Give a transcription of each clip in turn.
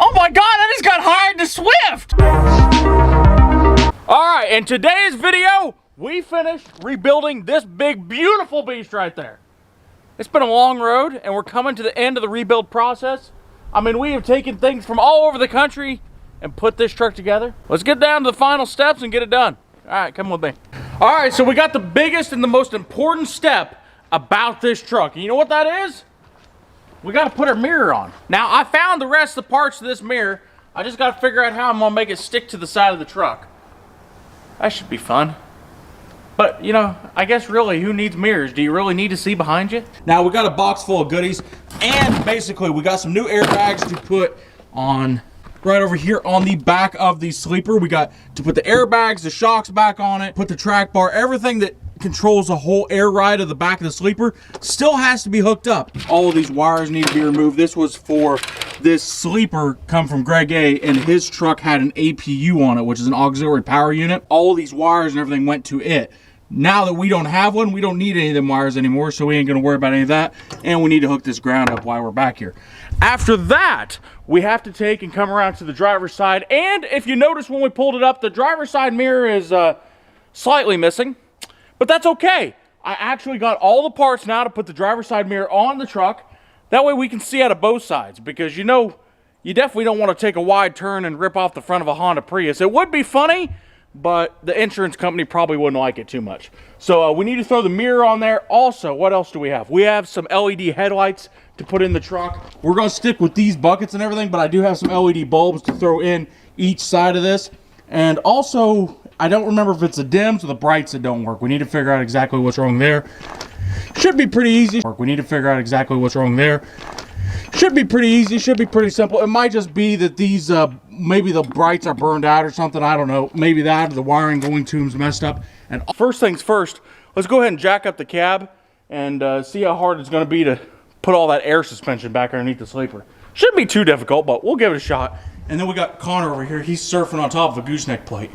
Oh my God, I just got hired to Swift! All right, in today's video, we finished rebuilding this big, beautiful beast right there. It's been a long road, and we're coming to the end of the rebuild process. I mean, we have taken things from all over the country and put this truck together. Let's get down to the final steps and get it done. All right, come with me. All right, so we got the biggest and the most important step about this truck. And you know what that is? We got to put our mirror on. Now, I found the rest of the parts of this mirror. I just got to figure out how I'm going to make it stick to the side of the truck. That should be fun. But, you know, I guess really, who needs mirrors? Do you really need to see behind you? Now, we got a box full of goodies. And basically, we got some new airbags to put on right over here on the back of the sleeper. We got to put the airbags, the shocks back on it, put the track bar, everything that controls the whole air ride of the back of the sleeper still has to be hooked up. All of these wires need to be removed. This was for this sleeper come from Greg A, and his truck had an APU on it, which is an auxiliary power unit. All of these wires and everything went to it. Now that we don't have one, we don't need any of them wires anymore, so we ain't gonna worry about any of that. And we need to hook this ground up while we're back here. After that, we have to take and come around to the driver's side. And if you notice when we pulled it up, the driver's side mirror is slightly missing, but that's okay. I actually got all the parts now to put the driver's side mirror on the truck. That way we can see out of both sides, because you know, you definitely don't want to take a wide turn and rip off the front of a Honda Prius. It would be funny, but the insurance company probably wouldn't like it too much. So we need to throw the mirror on there. Also, what else do we have? We have some LED headlights to put in the truck. We're going to stick with these buckets and everything, but I do have some LED bulbs to throw in each side of this. And also, I don't remember if it's the dims or the brights that don't work. We need to figure out exactly what's wrong there. Should be pretty easy. We need to figure out exactly what's wrong there. Should be pretty easy, should be pretty simple. It might just be that these, maybe the brights are burned out or something. I don't know. Maybe that, or the wiring going to them's messed up. And first things first, let's go ahead and jack up the cab and see how hard it's going to be to put all that air suspension back underneath the sleeper. Shouldn't be too difficult, but we'll give it a shot. And then we got Connor over here. He's surfing on top of a gooseneck plate.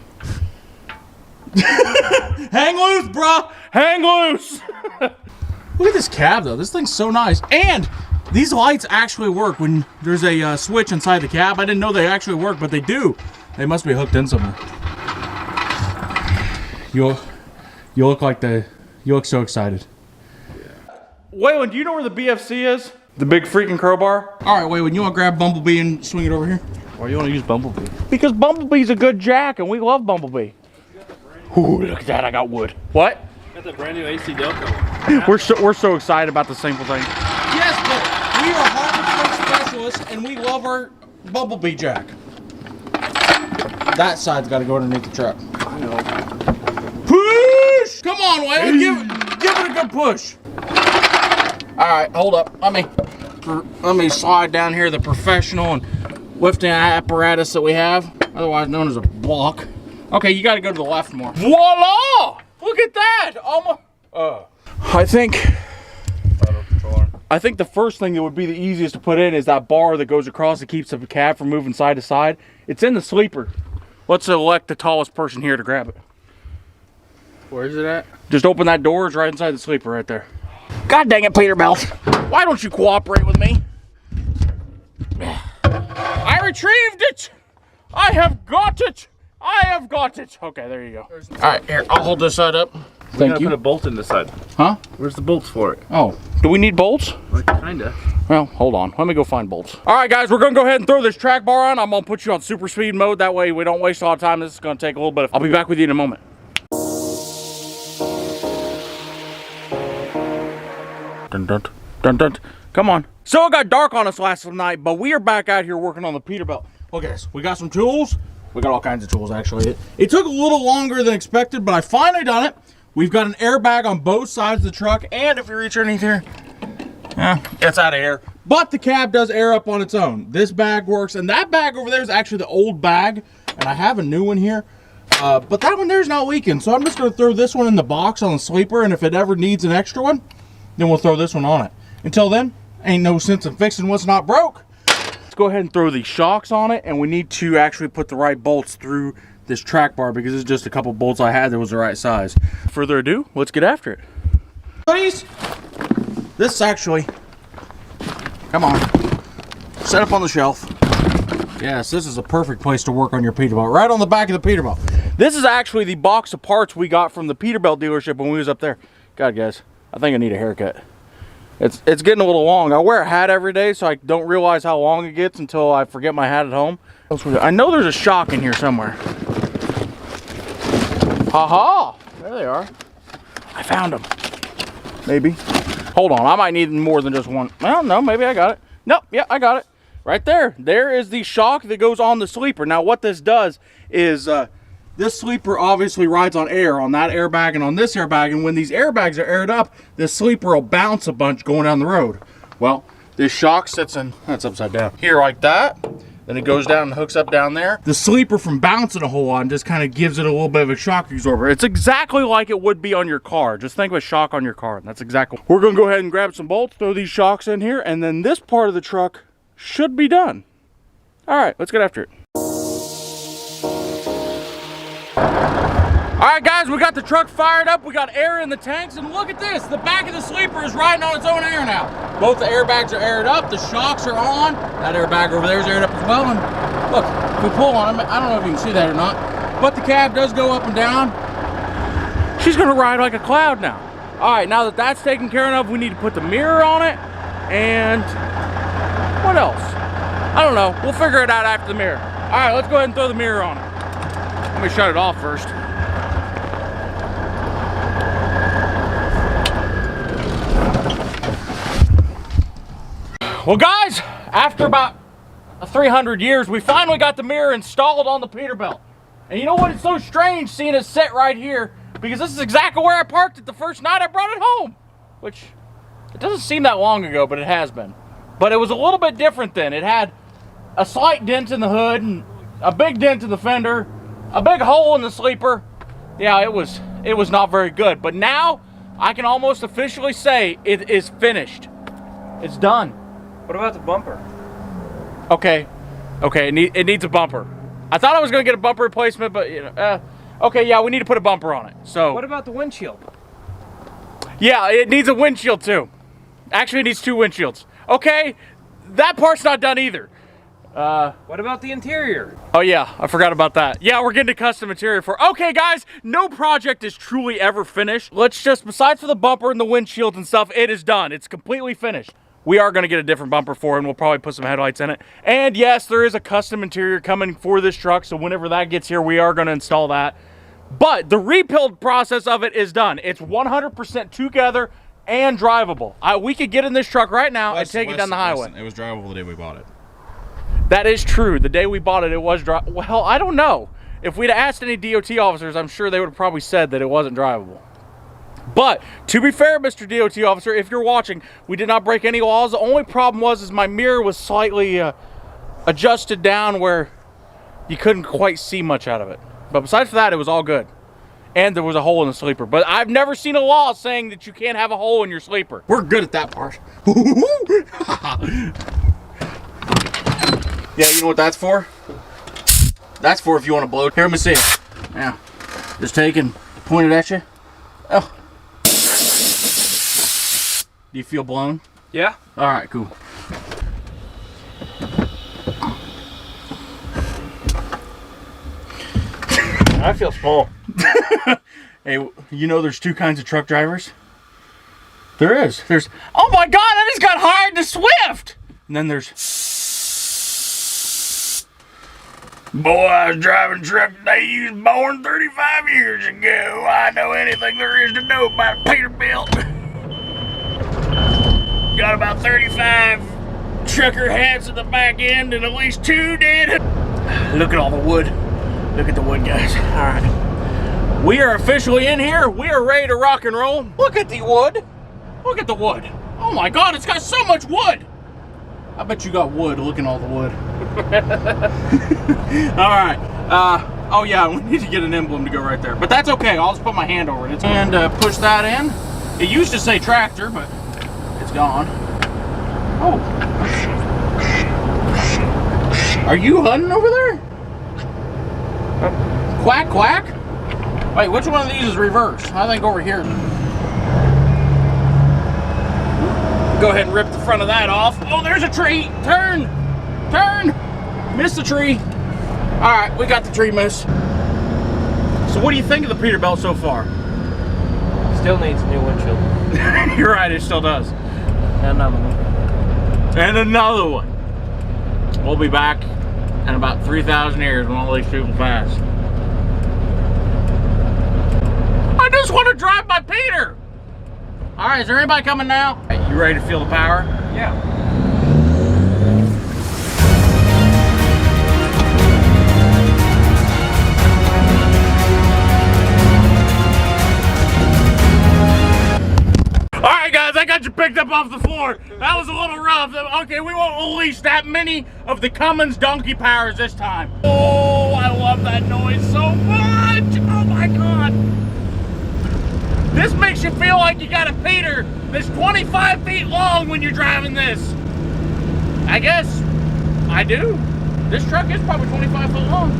Hang loose, bruh! Hang loose! Look at this cab, though. This thing's so nice. And these lights actually work when there's a switch inside the cab. I didn't know they actually work, but they do. They must be hooked in somewhere. You look like you look so excited. Yeah. Waylon, do you know where the BFC is? The big freaking crowbar? All right, Waylon, you want to grab Bumblebee and swing it over here? Why do you want to use Bumblebee? Because Bumblebee's a good jack, and we love Bumblebee. Ooh, look at that, I got wood. What? Got the brand new AC Delco. We're so excited about the simple thing. Yes, but we are hardware specialists, and we love our Bumblebee jack. That side's got to go underneath the truck. I know. Push! Come on, Wayne, give it a good push. All right, hold up. Let me slide down here the professional and lifting apparatus that we have, otherwise known as a block. Okay, you got to go to the left more. Voila! Look at that! Almost. I think the first thing that would be the easiest to put in is that bar that goes across that keeps the cab from moving side to side. It's in the sleeper. Let's elect the tallest person here to grab it. Where is it at? Just open that door. It's right inside the sleeper right there. God dang it, Peterbilt. Why don't you cooperate with me? I retrieved it! I have got it! I have got it! Okay, there you go. All right, here, I'll hold this side up. Thank you. Put a bolt in the side. Huh? Where's the bolts for it? Oh, do we need bolts? Like, kinda. Well, hold on. Let me go find bolts. All right, guys, we're going to go ahead and throw this track bar on. I'm going to put you on super speed mode. That way we don't waste a lot of time. This is going to take a little bit. I'll be back with you in a moment. Dun, dun, dun, dun. Come on. So it got dark on us last night, but we are back out here working on the Peterbilt. Okay, so we got some tools. We got all kinds of tools, actually. It took a little longer than expected, but I finally done it. We've got an airbag on both sides of the truck, and if you reach underneath here, it's out of air. But the cab does air up on its own. This bag works, and that bag over there is actually the old bag, and I have a new one here. But that one there's not leaking, so I'm just going to throw this one in the box on the sleeper, and if it ever needs an extra one, then we'll throw this one on it. Until then, ain't no sense in fixing what's not broke. Let's go ahead and throw these shocks on it, and we need to actually put the right bolts through this track bar because it's just a couple bolts I had that was the right size. Further ado, let's get after it. Please. This actually, come on, set up on the shelf. Yes, this is a perfect place to work on your Peterbilt. Right on the back of the Peterbilt. This is actually the box of parts we got from the Peterbilt dealership when we was up there. God, guys, I think I need a haircut. It's getting a little long. I wear a hat every day, so I don't realize how long it gets until I forget my hat at home. I know there's a shock in here somewhere. Ha-ha! There they are. I found them. Maybe. Hold on, I might need more than just one. Well, no, maybe I got it. Nope, yeah, I got it. Right there. There is the shock that goes on the sleeper. Now, what this does is this sleeper obviously rides on air, on that airbag and on this airbag, and when these airbags are aired up, this sleeper will bounce a bunch going down the road. Well, this shock sits in, that's upside down, here like that. Then it goes down and hooks up down there. The sleeper from bouncing a whole lot just kind of gives it a little bit of a shock absorber. It's exactly like it would be on your car. Just think of a shock on your car. And that's exactly. We're gonna go ahead and grab some bolts, throw these shocks in here, and then this part of the truck should be done. All right, let's get after it. All right, guys, we got the truck fired up. We got air in the tanks, and look at this. The back of the sleeper is riding on its own air now. Both the airbags are aired up. The shocks are on. That airbag over there is aired up as well. And look, if we pull on them, I don't know if you can see that or not, but the cab does go up and down. She's gonna ride like a cloud now. All right, now that that's taken care of, we need to put the mirror on it. And what else? I don't know. We'll figure it out after the mirror. All right, let's go ahead and throw the mirror on it. Let me shut it off first. Well, guys, after about 300 years, we finally got the mirror installed on the Peterbilt. And you know what? It's so strange seeing it sit right here, because this is exactly where I parked it the first night I brought it home. Which, it doesn't seem that long ago, but it has been. But it was a little bit different then. It had a slight dent in the hood, and a big dent in the fender, a big hole in the sleeper. Yeah, it was not very good. But now, I can almost officially say it is finished. It's done. What about the bumper? Okay, it needs a bumper. I thought I was gonna get a bumper replacement, but you know, okay, yeah, we need to put a bumper on it. So. What about the windshield? Yeah, it needs a windshield too. Actually, it needs 2 windshields. Okay, that part's not done either. What about the interior? Oh yeah, I forgot about that. Yeah, we're getting a custom interior for. Okay, guys, no project is truly ever finished. Let's just, besides for the bumper and the windshield and stuff, it is done. It's completely finished. We are going to get a different bumper for it, and we'll probably put some headlights in it. And yes, there is a custom interior coming for this truck, so whenever that gets here, we are going to install that. But the rebuild process of it is done. It's 100% together and drivable. We could get in this truck right now and take it down the highway. It was drivable the day we bought it. That is true. The day we bought it, it was drivable. Well, I don't know. If we'd asked any DOT officers, I'm sure they would have probably said that it wasn't drivable. But, to be fair, Mr. DOT officer, if you're watching, we did not break any laws. The only problem was my mirror was slightly adjusted down where you couldn't quite see much out of it. But besides that, it was all good. And there was a hole in the sleeper. But I've never seen a law saying that you can't have a hole in your sleeper. We're good at that part. Yeah, you know what that's for? That's for if you want to blow. Here, let me see it. Yeah. Just take and point it at you. Oh. Do you feel blown? Yeah. All right, cool. I feel small. Hey, you know there's 2 kinds of truck drivers? There is. There's, oh my God, I just got hired to Swift! And then there's, boy, I was driving a truck today. You was born 35 years ago. I know anything there is to know about Peterbilt. Got about 35 trucker hats at the back end and at least 2 dead. Look at all the wood. Look at the wood, guys. All right. We are officially in here. We are ready to rock and roll. Look at the wood. Look at the wood. Oh my God, it's got so much wood. I bet you got wood. Look at all the wood. All right. Oh yeah, we need to get an emblem to go right there. But that's okay. I'll just put my hand over it. And push that in. It used to say tractor, but it's gone. Oh. Are you hunting over there? Quack, quack? Wait, which one of these is reverse? I think over here. Go ahead and rip the front of that off. Oh, there's a tree. Turn. Turn. Missed the tree. All right, we got the tree miss. So what do you think of the Peterbilt so far? Still needs a new windshield. You're right, it still does. And another one. And another one. We'll be back in about 3,000 years when all these people pass. I just want to drive my Peter. All right, is there anybody coming now? Hey, you ready to feel the power? Yeah. Guys, I got you picked up off the floor. That was a little rough. Okay, we won't unleash that many of the Cummins donkey powers this time. Oh, I love that noise so much. Oh my God. This makes you feel like you got a Peter that's 25 feet long when you're driving this. I guess I do. This truck is probably 25 foot long.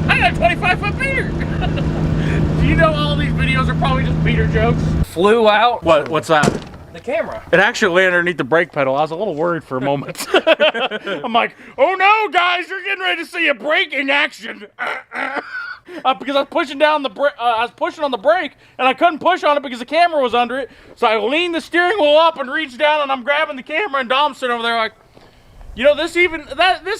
I got a 25-foot Peter. Do you know all these videos are probably just Peter jokes? Flew out. What's that? The camera. It actually landed underneath the brake pedal. I was a little worried for a moment. I'm like, oh no, guys, you're getting ready to see a braking action. Because I was pushing down the I was pushing on the brake, and I couldn't push on it because the camera was under it. So I leaned the steering wheel up and reached down, and I'm grabbing the camera, and Dom's sitting over there like, you know, this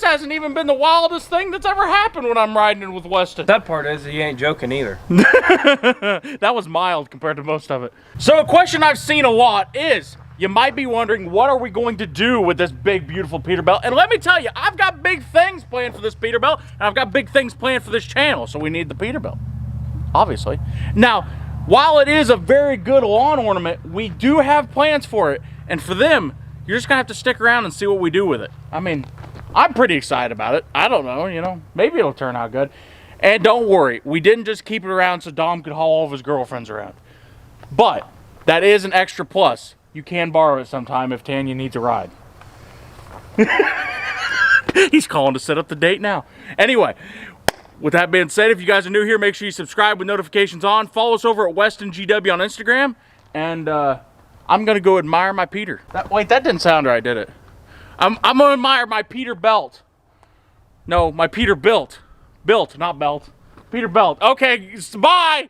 hasn't even been the wildest thing that's ever happened when I'm riding it with Weston. That part is you ain't joking either. That was mild compared to most of it. So a question I've seen a lot is, you might be wondering, what are we going to do with this big, beautiful Peterbilt? And let me tell you, I've got big things planned for this Peterbilt, and I've got big things planned for this channel, so we need the Peterbilt, obviously. Now, while it is a very good lawn ornament, we do have plans for it, and for them, you're just gonna have to stick around and see what we do with it. I mean, I'm pretty excited about it. I don't know, you know, maybe it'll turn out good. And don't worry, we didn't just keep it around so Dom could haul all of his girlfriends around. But that is an extra plus. You can borrow it sometime if Tanya needs a ride. He's calling to set up the date now. Anyway, with that being said, if you guys are new here, make sure you subscribe with notifications on. Follow us over at Westen GW on Instagram. And I'm gonna go admire my Peter. Wait, that didn't sound right, did it? I'm gonna admire my Peterbilt. No, my Peterbilt. Built, not belt. Peterbilt. Okay, bye.